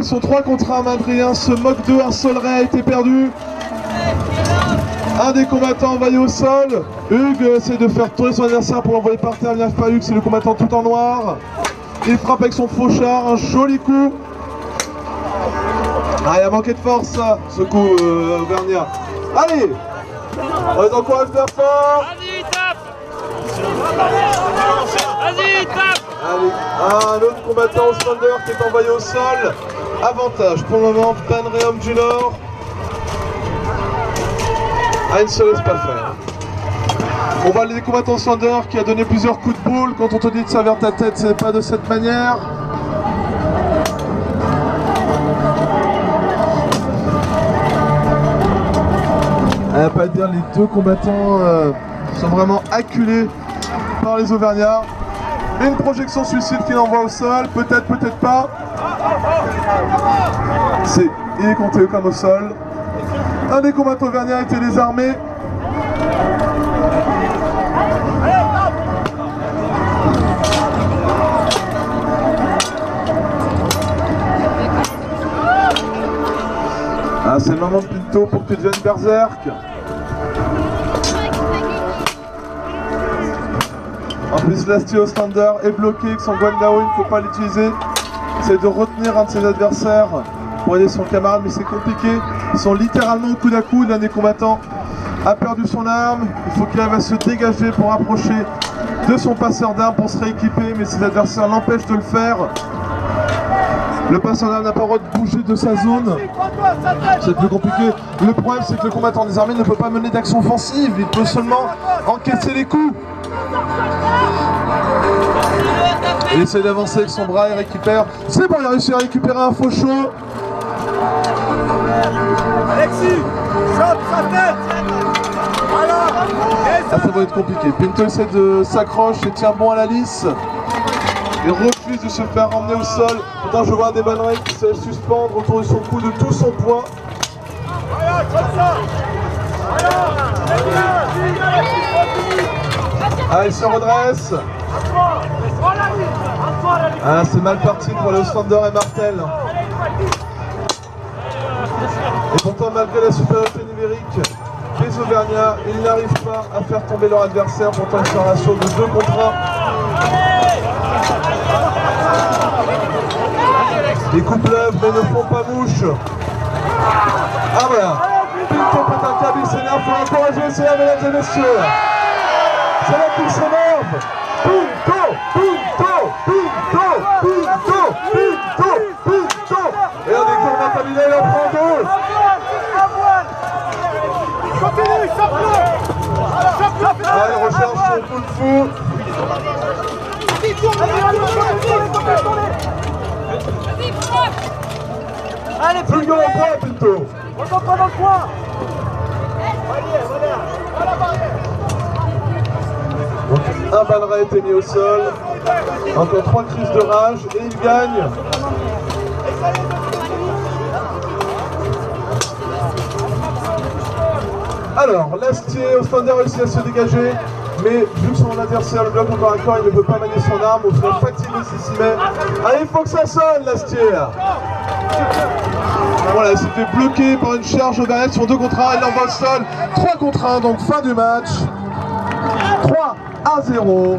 sont 3 contre 1. Adrien se moque d'eux, un seul ray a été perdu. Un des combattants envoyé au sol. Hugues essaie de faire tourner son adversaire pour l'envoyer par terre. Il n'y arrive pas. Hugues, c'est le combattant tout en noir. Il frappe avec son fauchard, un joli coup. Ah, il a manqué de force, ça, ce coup, Auvergnat. Allez, on les encourage bien fort. Vas-y, tape. Vas-y, tape. Allez, un autre combattant au Slender qui est envoyé au sol. Avantage pour le moment, Panréum du Nord. Ah, une seule laisse pas faire. On va aller des combattants au Slender qui a donné plusieurs coups de boule. Quand on te dit de ça vers ta tête, c'est pas de cette manière. À ne pas dire, les deux combattants sont vraiment acculés par les Auvergnats. Une projection suicide qui l'envoie au sol, peut-être, peut-être pas. Il est compté comme au sol. Un des combattants auvergnats a été désarmé. Ah, c'est le moment de Pinto pour que tu deviennes berserk. En plus, Lastier au Slender est bloqué avec son Guandao, il ne faut pas l'utiliser. Il essaie de retenir un de ses adversaires pour aider son camarade, mais c'est compliqué. Ils sont littéralement au coude à coude. L'un des combattants a perdu son arme. Il faut qu'il arrive à se dégager pour approcher de son passeur d'armes pour se rééquiper, mais ses adversaires l'empêchent de le faire. Le passeur d'armes n'a pas le droit de bouger de sa zone. C'est plus compliqué. Le problème, c'est que le combattant désarmé ne peut pas mener d'action offensive. Il peut seulement encaisser les coups. Il essaie d'avancer avec son bras, il récupère. C'est bon, il a réussi à récupérer un faux chaud. Alexis, chope sa tête. Voilà. Ah, ça va être compliqué. Pinto essaie de s'accrocher et tient bon à la lisse. Il refuse de se faire emmener au sol. Pourtant, je vois un des banneries qui sait suspendre autour de son cou de tout son poids. Voilà, comme ça. Ah, il se redresse. Ah, c'est mal parti pour le Slender et Martel. Et pourtant, malgré la supériorité numérique des Auvergnats, ils n'arrivent pas à faire tomber leur adversaire. Pourtant, ils sont en ratio de 2 contre 1. Les coups pleuvent mais ne font pas mouche. Ah voilà. Pinto pète un câble, il s'énerve, faut l'encourager, c'est là, mesdames et messieurs. C'est là qu'il s'énerve. Pinto, Pinto, Pinto, Pinto, Pinto, Pinto. Et on est court mentalisé, il en prend deux. Continue, chope-le. Ah, il recherche son coup de fou. Allez, Plus de au point, Pinto. on s'en prend dans le coin. Donc, un balleret a été mis au sol. Encore 3 crises de rage et il gagne. Alors, Lastier au Slender réussit à se dégager, mais vu que son adversaire le bloque encore un corps, il ne peut pas manier son arme, au final fatigué s'y met. Allez, il faut que ça sonne, Lastier. Voilà, il s'est fait bloquer par une charge auvergnate sur 2 contre 1, il l'envoie au sol. 3 contre 1, donc fin du match. 3-0.